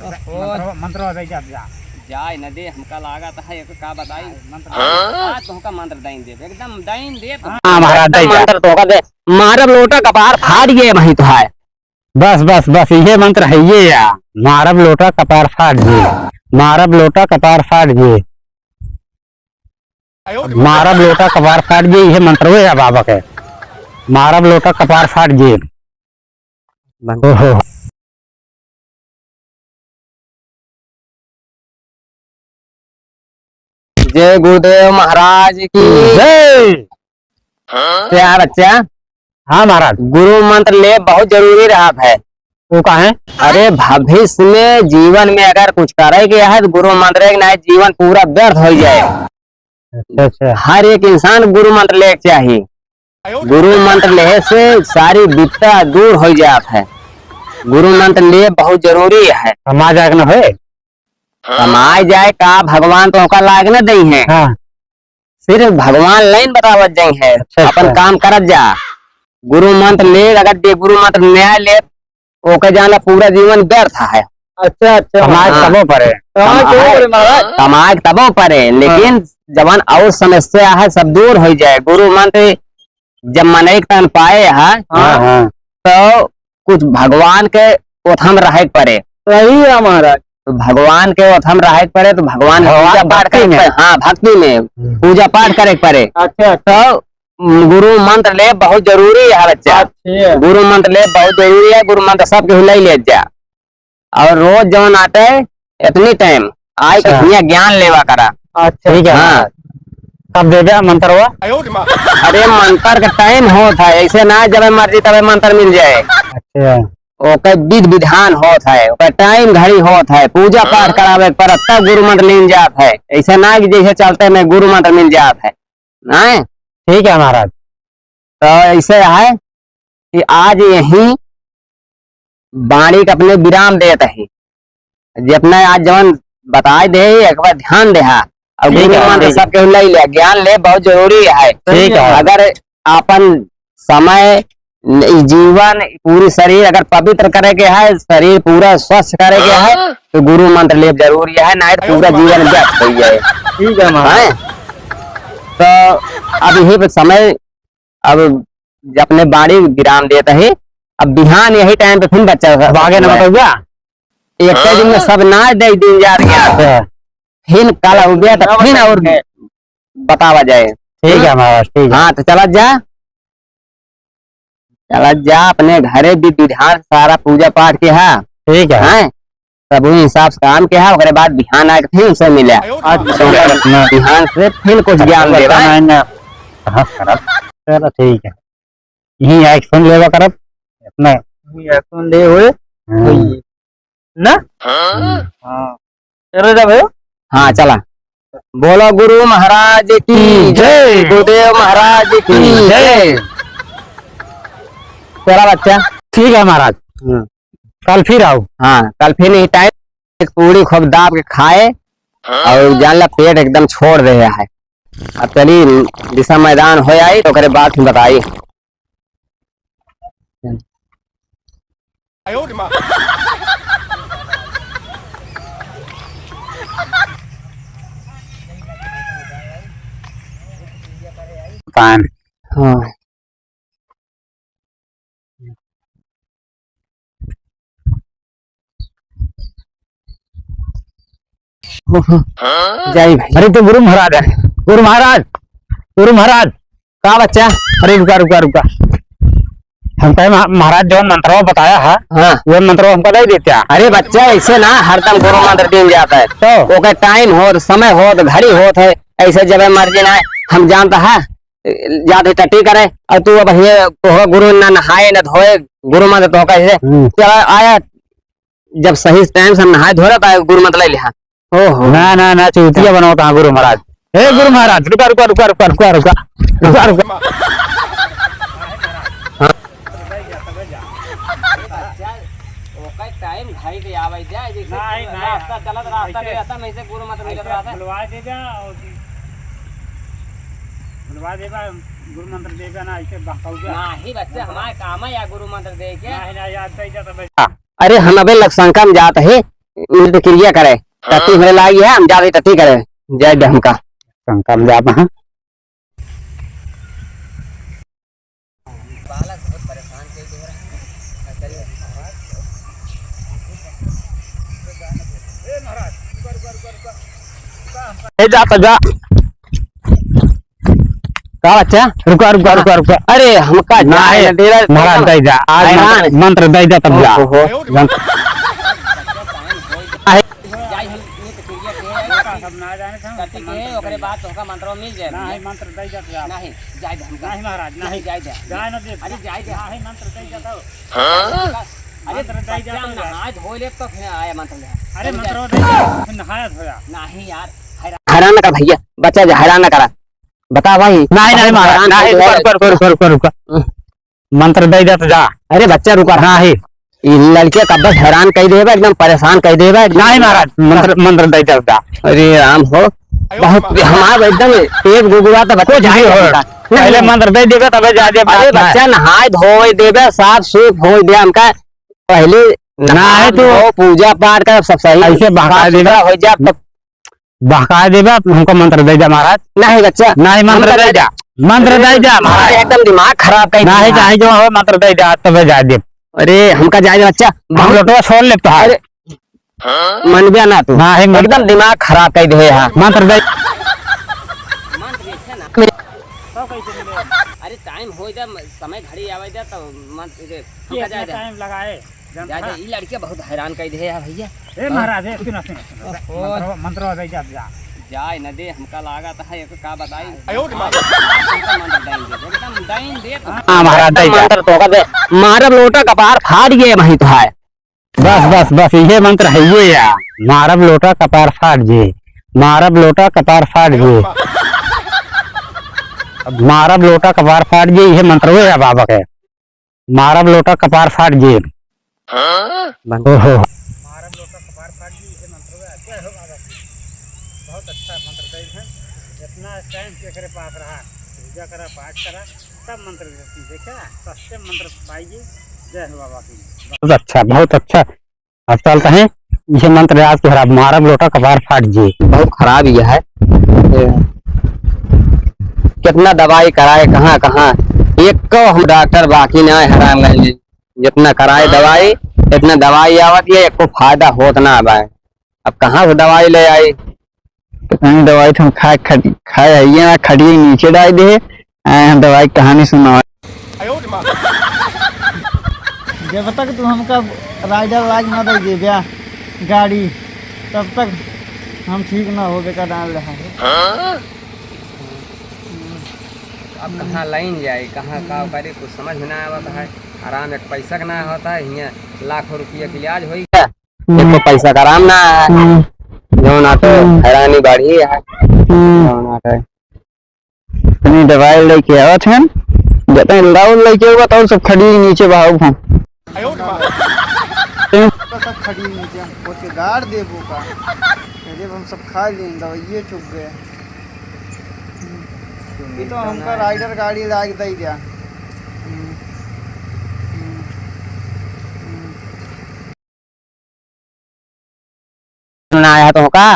मंत्र दे जा जाय न दे हमका लागत है एक का बताई आज तुमका मंत्र दाइन दे एकदम दाइन दे तो हां महाराज दे मंत्र तो का दे मारब लोटा कपार फाड़ गए वही तो है। बस बस बस ये मंत्र है ये या मारब लोटा कपार फाड़ दिए, मारब लोटा कपार फाड़ दिए, मारब लोटा कपार फाड़ दिए, ये मंत्र हुए या बाबा के मारब लोटा कपार फाड़ दिए। ओहो जय गुरुदेव महाराज की जय। क्या बच्चा? हाँ महाराज गुरु मंत्र ले बहुत जरूरी रहा है। वो कहा है? अरे भविष्य में जीवन में अगर कुछ करे गया है तो गुरु मंत्र एक नहीं जीवन पूरा व्यर्थ हो जाए। अच्छा हर एक इंसान गुरु मंत्र ले चाहिए। गुरु मंत्र ले से सारी विपदा दूर हो जात है। गुरु मंत्र ले बहुत जरूरी है। समाज आग न है समाज जाए का भगवान तो का लाग न दई है। हाँ सिर्फ भगवान लाइन बतावत जाई है। अच्छा, अपन काम करत जा। गुरु मंत्र ले अगर दे गुरु मंत्र न्याय ले ओके जाना पूरा जीवन व्यर्थ है। अच्छा समाज तबो पर है, समाज तबो पर है लेकिन जवान और समस्या है सब दूर हो जाए। गुरु मंत्र जब मन तन पाए है तो कुछ भगवान के ओथम रहे पड़े। सही है महाराज। तो भगवान के ओथम रहे पड़े तो भगवान पूजा पाठ करे। हाँ भक्ति में पूजा पाठ करे पड़े। अच्छा तो गुरु मंत्र ले बहुत जरूरी है बच्चा। गुरु मंत्र ले बहुत जरूरी है। गुरु मंत्र सब के हिलाई ले जा और रोज जौन आते इतनी टाइम आए के ज्ञान लेवा करा। अच्छा ठीक है। हाँ कब दे दिया मंत्र हुआ? अरे मंत्र का टाइम होता है ऐसे ना जब मर्जी तब मंत्र मिल जाए। अच्छा ओके विधि विधान होता है ओके टाइम घड़ी होता है पूजा पाठ करावे पर तब गुरु मंत्र मिल जाता है। ऐसे ना कि जैसे चलते में गुरु मंत्र मिल जाता है नहीं। ठीक है महाराज। तो ऐसे है कि आज यही बाणी का अपने विराम देते हैं जितना आज जवन बताए दे एक बार ध्यान दे। और गुरु मंत्र सबके ले लिया ज्ञान ले बहुत जरूरी है। ठीक है। अगर अपन समय जीवन पूरी शरीर अगर पवित्र करे के है शरीर पूरा स्वस्थ करे के है तो गुरु मंत्र ले जरूरी है नहीं तो पूरा जीवन व्यर्थ हो जाए। ठीक है महाराज। तो अब यही समय अब अपने बाड़ी विराम देते है। अब बिहान यही टाइम पे फिर बच्चा आगे न बताओ क्या एक दिन में सब ना दे दिन जा रहा फिर कल हो गया तो फिर और बतावा जाए। ठीक है महाराज ठीक है। हाँ तो चला जा अपने घरे भी विधान सारा पूजा पाठ के है। ठीक है। हाँ सब उस हिसाब से काम के है ओकरे बाद बिहान आके फिर उसे मिला बिहान से फिर कुछ ज्ञान देवा। चलो ठीक है यही एक्शन लेवा करब अपना एक्शन ले हुए ना। चलो जा भाई। हाँ चला बोलो गुरु महाराज की जय गुरुदेव महाराज की जय। चला बच्चा। ठीक है महाराज कल फिर आओ। हाँ कल फिर नहीं टाइम एक पूरी खूब दाब के खाए और जान ला पेट एकदम छोड़ रहे है। अब चली दिशा मैदान हो आई तो करे बात बताई। हाँ जय भाई। अरे तो गुरु महाराज है गुरु महाराज गुरु महाराज कहा बच्चा? अरे रुका रुका रुका हमको महाराज जो मंत्र बताया है हाँ वो मंत्र हमको नहीं देते। अरे बच्चा ऐसे ना हरदम गुरु मंत्र दिन जाता है तो ओके टाइम हो समय हो तो घड़ी होत है ऐसे जब मर्जी ना हम जानता है जाते टट्टी करे और तू अब ये गुरु ना नहाए न धोए गुरु मंत्र तो कैसे चला आया जब सही टाइम से नहाए धोए तो गुरु मंत्र ले लिया। ओहो ना चूतिया बनाओ कहाँ गुरु महाराज। हे गुरु महाराज रुका रुका रुका रुका रुका रुका रुका रुका टाइम घड़ी के आवे जाए जैसे रास्ता चलत रास्ता में रहता में से गुरु मंत्र मिलत रहता बुलवा देगा और बुलवा देगा गुरु मंत्र देगा ना ऐसे बहकाऊगा नहीं बच्चे हमारे काम है या गुरु मंत्र दे के नहीं याद नहीं जाता। अरे हम अबे लक्षणका में जाते हैं मिल क्रिया करे टट्टी हमें लाई है, हम जाते टट्टी करे जय डम का संकल्प जाप हाँ बालक बहुत परेशान के दे रहा है। चलिए जा तो जा का बच्चा रुका रुका रुका रुका अरे हमका नहीं महाराज दे जा आज मंत्र दे जा तब जा सब ना जाने से ओकरे बाद तोहका मंत्र मिल जाए नहीं मंत्र दे जाता नहीं जाय दे नहीं महाराज नहीं जाय दे जाए ना दे अरे जाय दे नहीं मंत्र दे जाता हो अरे मंत्र दे जाता नहा धो ले तो फिर आया मंत्र ले अरे मंत्र दे जाता फिर नहाया धोया नहीं यार हैरान ना कर भैया बच्चा जा हैरान ना करा बता भाई नहीं नहीं महाराज नहीं रुका रुका रुका रुका मंत्र दे जा तो जा अरे बच्चा रुका हाँ ही ये लड़के का बस हैरान कह देगा एकदम परेशान कह देगा नहीं महाराज मंत्र मंत्र दे जा जा अरे राम हो बहुत हमारा एकदम पेट गुगुआ तो बच्चा कुछ नहीं हो पहले मंत्र दे देगा तब जा दे अरे बच्चा नहाए धोए देवे साफ सुफ हो दे हमका पहले नहाए तो पूजा पाठ कर सब सही ऐसे बहका देगा हो जा तब बहका देगा हमको मंत्र दे जा महाराज नहीं बच्चा नहीं मंत्र दे जा मंत्र दे जा महाराज एकदम दिमाग खराब कर नहीं चाहे जो हो मंत्र दे जा तब जा दे अरे हमका जाए बच्चा हम लोटवा छोड़ ले तो अरे मन भी ना तू नहीं एकदम दिमाग खराब कर दे यहाँ मंत्र दे तो कैसे मिले अरे टाइम हो जा समय घड़ी आवे जा तो कितना टाइम लगाए ये लड़के बहुत हैरान कर दे यार भैया ए महाराज ए सुनो सुनो मंत्र दे जा जाए न दे हमका लागत है एक का बताई हाँ महाराज दे जा मंत्र तो दे मारब लोटा कपार फाड़ गए वहीं तो है बस बस बस ये मंत्र है ये या मारब लोटा कपार फाट जे मारब लोटा कपार फाट जे मारब लोटा कपार फाट जे ये मंत्र हुए है बाबा के मारब लोटा कपार फाट जे ओहो मारब लोटा कपार फाट जी ये मंत्र है क्या हो बाबा बहुत अच्छा मंत्र दे है इतना टाइम के करे पास रहा पूजा करा पाठ करा सब मंत्र देखा सस्ते मंत्र पाइए जय हो बाबा की बहुत अच्छा अब चलते हैं ये मंत्र आज के खराब मारब लोटा कपार फाट जे बहुत खराब ये है कितना दवाई कराए कहाँ कहाँ एक को हम डॉक्टर बाकी ना हैरान गए जितना कराए दवाई इतना दवाई आवत है एक को फायदा होत ना अब अब कहाँ से दवाई ले आई दवाई तो हम खाए आइए ना खड़ी नीचे डाल दे दवाई कहानी सुना जब तक तू हमका राइडर लाग ना दे ब्या गाड़ी तब तक हम ठीक ना हो बेका डाल रहा है अब कहाँ लाइन जाए कहाँ का करे कुछ समझ में ना आवत है आराम एक पैसा का ना होता है यहाँ लाखों रुपया का इलाज हो गया देखो पैसा का आराम ना है जो ना तो हैरानी बढ़ी है दवाई लेके आवत हैं जतने लाउड लेके हुआ तो सब खड़ी नीचे भाव हम तक खड़ी नीचे ओके गाड़ देबो का पहले हम सब खा लें दवाइये चुप गए ये तो हमका राइडर गाड़ी लाग दे दिया ना आया तो का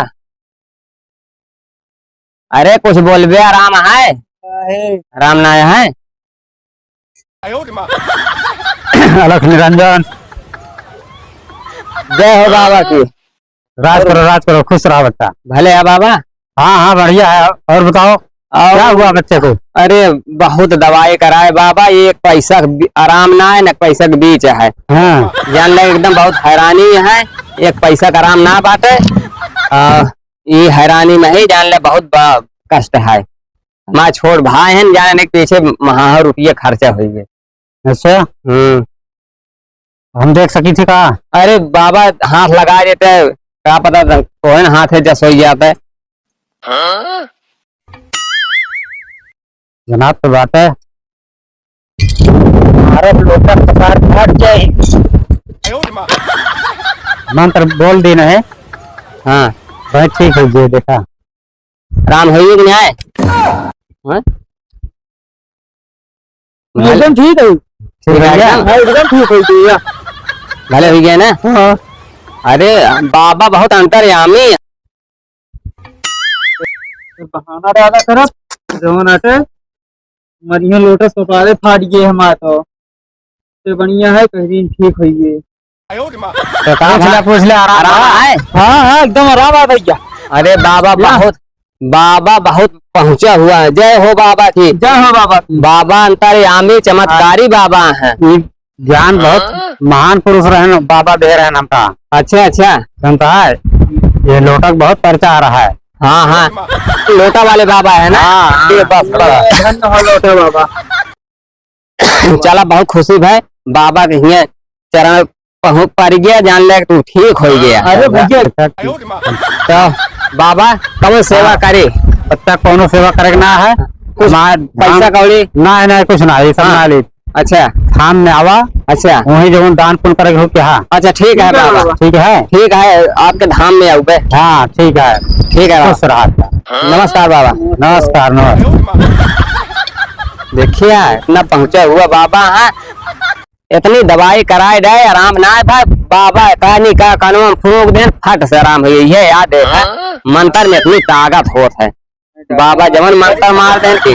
अरे कुछ बोल बे आराम है आराम ना आया है अलख निरंजन जय हो बाबा की राज करो खुश रहा बच्चा भले है बाबा हाँ हाँ बढ़िया है और बताओ क्या हुआ बच्चे को अरे बहुत दवाई कराए बाबा एक पैसा आराम ना है न पैसा के बीच है हाँ जान ले एकदम बहुत हैरानी है एक पैसा का आराम ना बाटे ये हैरानी में ही जान ले बहुत कष्ट है हमारे छोट भाई हैं जाने के पीछे महा रुपये खर्चा हुई है अच्छा हम देख सकी थी कहा अरे बाबा हाथ लगा देते क्या पता था कौन हाथ है जस हो जाता है जनाब तो बात है लोटा कपार फाट जाए मंत्र बोल देना है हाँ भाई ठीक है जी देखा आराम हो कि नहीं आए एकदम ठीक है एकदम ठीक हो गया भले हो गया ना अरे बाबा बहुत अंतर्यामी है। बहाना ज्यादा करब जवन अटे मरिया लोटस कपारे फाट गए हमारे तो बढ़िया है कहीं दिन ठीक होइए। तो पूछ ले आराम आराम है। हाँ हाँ एकदम आराम आ भैया। अरे बाबा बहुत पहुंचा हुआ है। जय हो बाबा की। जय हो बाबा। बाबा अंतर्यामी चमत्कारी बाबा हैं। ज्ञान बहुत महान पुरुष रहे बाबा दे रहे हैं हमका। अच्छा अच्छा जानता है ये लोटक बहुत पर्चा आ रहा है। हाँ हाँ लोटा वाले बाबा है ना। ये बस बड़ा। धन्य हो लोटे बाबा। चला बहुत खुशी भाई बाबा के हिये चरण पहुँच पा गया जान ले तू ठीक हो गया। अरे भैया तो बाबा कौन सेवा करे तब तक कोनो सेवा करे ना है कुछ पैसा कौड़ी ना है ना कुछ ना ये सब ना ली। अच्छा थान में आवा अच्छा वही जो दान पुण्य करे हो क्या। अच्छा ठीक है बाबा ठीक है आपके धाम में आऊँ हाँ ठीक है बाबा। खुश रहा। नमस्कार बाबा। नमस्कार नमस्कार। देखिए इतना पहुंचा हुआ बाबा है। इतनी दवाई कराए डे आराम ना है भाई। बाबा कहानी का कानून फूक दे फट से आराम हुई ये याद है। मंत्र में इतनी ताकत होत है। बाबा जवन मंत्र मार दें की